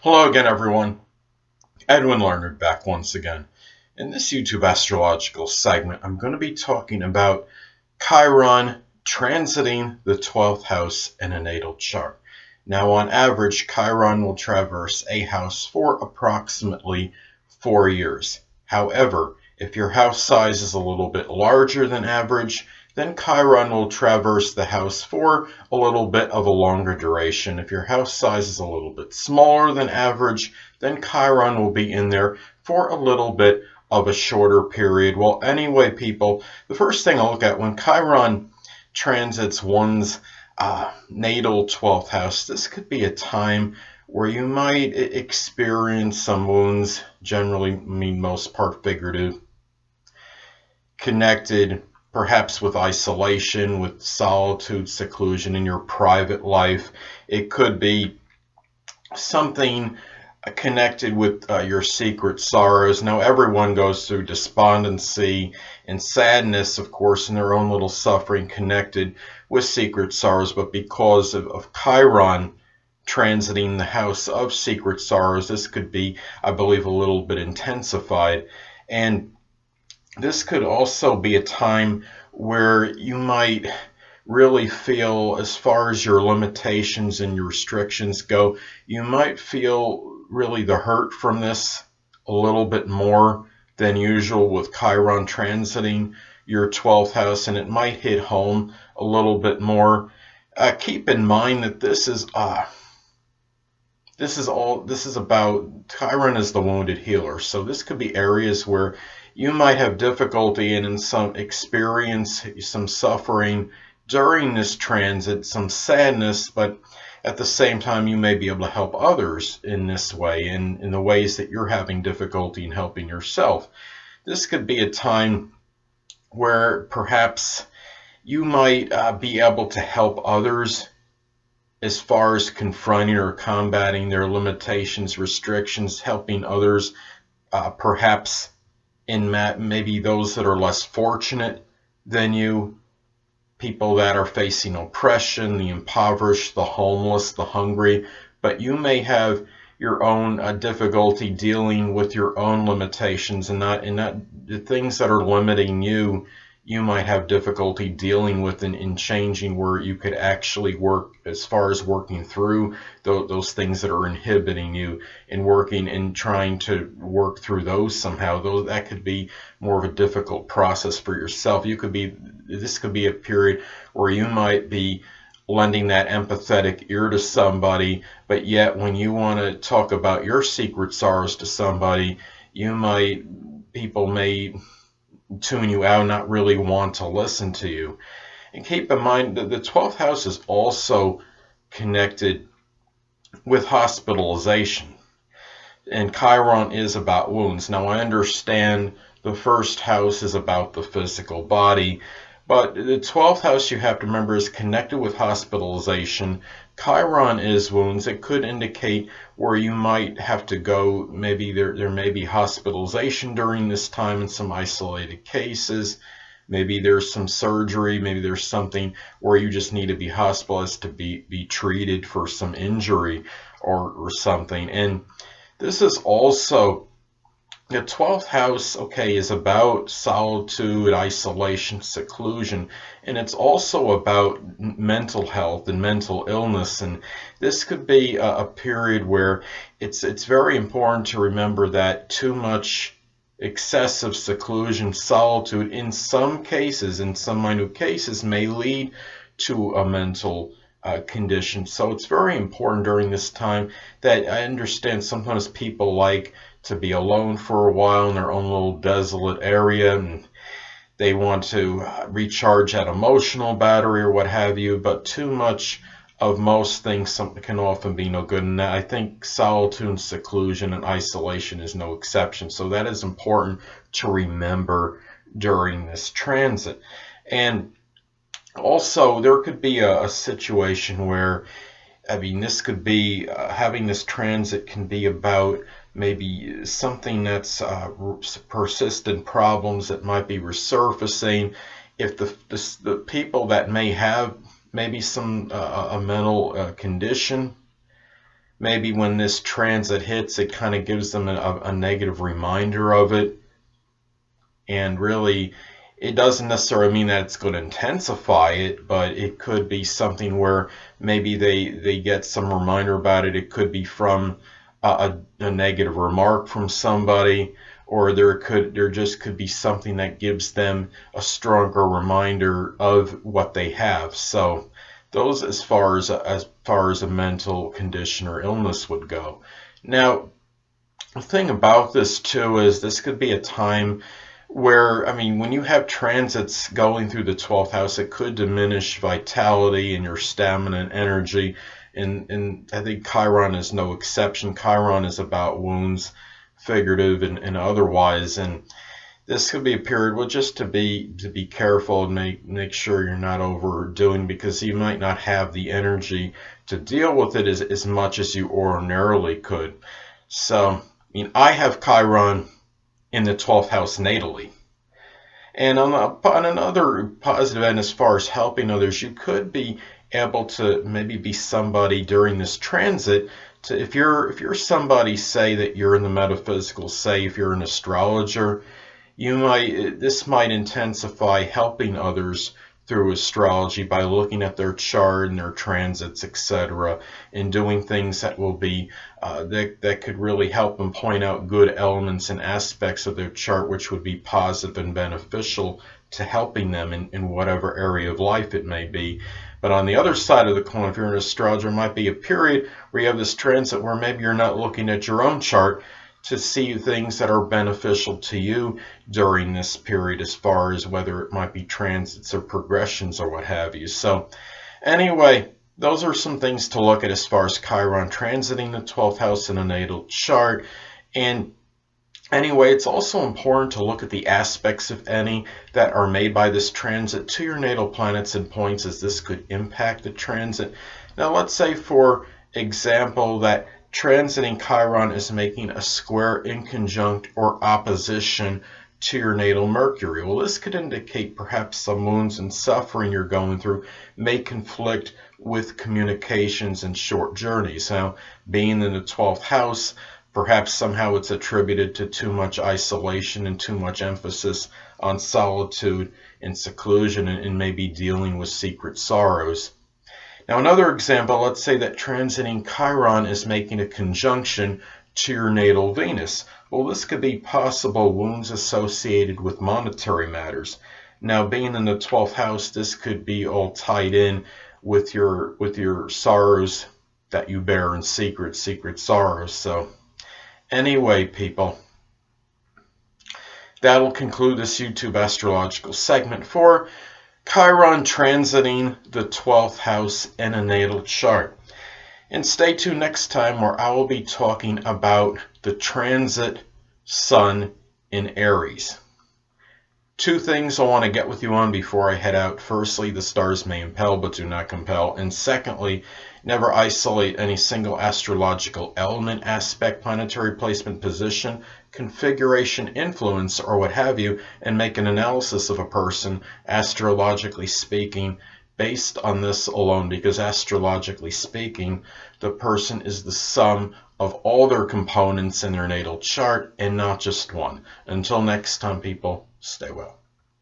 Hello again, everyone. Edwin Learnard back once again. In this YouTube astrological segment, I'm going to be talking about Chiron transiting the 12th house in a natal chart. Now, on average, Chiron will traverse a house for approximately 4 years. However, if your house size is a little bit larger than average, then Chiron will traverse the house for a little bit of a longer duration. If your house size is a little bit smaller than average, then Chiron will be in there for a little bit of a shorter period. Well, anyway, people, the first thing I look at when Chiron transits one's natal 12th house, this could be a time where you might experience some wounds, generally, most part figurative, connected perhaps with isolation, with solitude, seclusion in your private life. It could be something connected with your secret sorrows. Now, everyone goes through despondency and sadness, of course, in their own little suffering connected with secret sorrows, but because of Chiron transiting the house of secret sorrows, this could be, I believe, a little bit intensified. And this could also be a time where you might really feel, as far as your limitations and your restrictions go, you might feel really the hurt from this a little bit more than usual with Chiron transiting your 12th house, and it might hit home a little bit more. Keep in mind that this is about Chiron is the wounded healer. So this could be areas where you might have difficulty and in some experience some suffering during this transit, some sadness, but at the same time you may be able to help others in this way, in the ways that you're having difficulty in helping yourself. This could be a time where perhaps you might be able to help others as far as confronting or combating their limitations, restrictions, helping others, perhaps in maybe those that are less fortunate than you, people that are facing oppression, the impoverished, the homeless, the hungry, but you may have your own difficulty dealing with your own limitations, and not the things that are limiting you. You might have difficulty dealing with in changing, where you could actually work as far as working through those things that are inhibiting you, and working and trying to work through those somehow. That could be more of a difficult process for yourself. This could be a period where you might be lending that empathetic ear to somebody, but yet when you want to talk about your secret sorrows to somebody, people may tune you out, not really want to listen to you. And keep in mind that the 12th house is also connected with hospitalization, and Chiron is about wounds. Now, I understand the first house is about the physical body, but the 12th house, you have to remember, is connected with hospitalization. Chiron is wounds. It could indicate where you might have to go. Maybe there may be hospitalization during this time in some isolated cases. Maybe there's some surgery. Maybe there's something where you just need to be hospitalized to be treated for some injury or something. And this is also, the 12th house, okay, is about solitude, isolation, seclusion, and it's also about mental health and mental illness. And this could be a period where it's very important to remember that too much excessive seclusion, solitude, in some cases, in some minute cases, may lead to a mental condition. So it's very important during this time that I understand sometimes people like to be alone for a while in their own little desolate area, and they want to recharge that emotional battery or what have you, but too much of most things can often be no good, and I think solitude and seclusion and isolation is no exception. So that is important to remember during this transit. And also, there could be a situation where, this could be, having this transit can be about maybe something that's persistent problems that might be resurfacing. If the people that may have maybe some a mental condition maybe when this transit hits, it kind of gives them a negative reminder of it. And really, it doesn't necessarily mean that it's going to intensify it, but it could be something where maybe they get some reminder about it. It could be from a negative remark from somebody, or there just could be something that gives them a stronger reminder of what they have. So those as far as a mental condition or illness would go. Now, the thing about this too is this could be a time where, I mean, when you have transits going through the 12th house, it could diminish vitality and your stamina and energy. And I think Chiron is no exception. Chiron is about wounds, figurative and otherwise. And this could be a period, well, just to be careful and make sure you're not overdoing, because you might not have the energy to deal with it as much as you ordinarily could. So, I mean, I have Chiron in the 12th house natally. And on another positive end, as far as helping others, you could be able to maybe be somebody during this transit to, if you're somebody, say that you're in the metaphysical, say if you're an astrologer, this might intensify helping others through astrology by looking at their chart and their transits, etc., and doing things that will be that could really help them point out good elements and aspects of their chart, which would be positive and beneficial to helping them in whatever area of life it may be. But on the other side of the coin, if you're an astrologer, it might be a period where you have this transit where maybe you're not looking at your own chart to see things that are beneficial to you during this period, as far as whether it might be transits or progressions or what have you. So anyway, those are some things to look at as far as Chiron transiting the 12th house in a natal chart. And anyway, it's also important to look at the aspects, if any, that are made by this transit to your natal planets and points, as this could impact the transit. Now, let's say, for example, that transiting Chiron is making a square in conjunct or opposition to your natal Mercury. Well, this could indicate perhaps some wounds and suffering you're going through may conflict with communications and short journeys. Now, being in the 12th house, perhaps somehow it's attributed to too much isolation and too much emphasis on solitude and seclusion, and maybe dealing with secret sorrows. Now, another example, let's say that transiting Chiron is making a conjunction to your natal Venus. Well, this could be possible wounds associated with monetary matters. Now, being in the 12th house, this could be all tied in with your sorrows that you bear in secret sorrows. So anyway, people, that'll conclude this YouTube astrological segment for Chiron transiting the 12th house in a natal chart. And stay tuned next time, where I will be talking about the transit Sun in Aries. Two things I want to get with you on before I head out. Firstly, the stars may impel but do not compel. And secondly, never isolate any single astrological element, aspect, planetary placement, position, configuration, influence, or what have you, and make an analysis of a person, astrologically speaking, based on this alone, because astrologically speaking, the person is the sum of all their components in their natal chart and not just one. Until next time, people, stay well.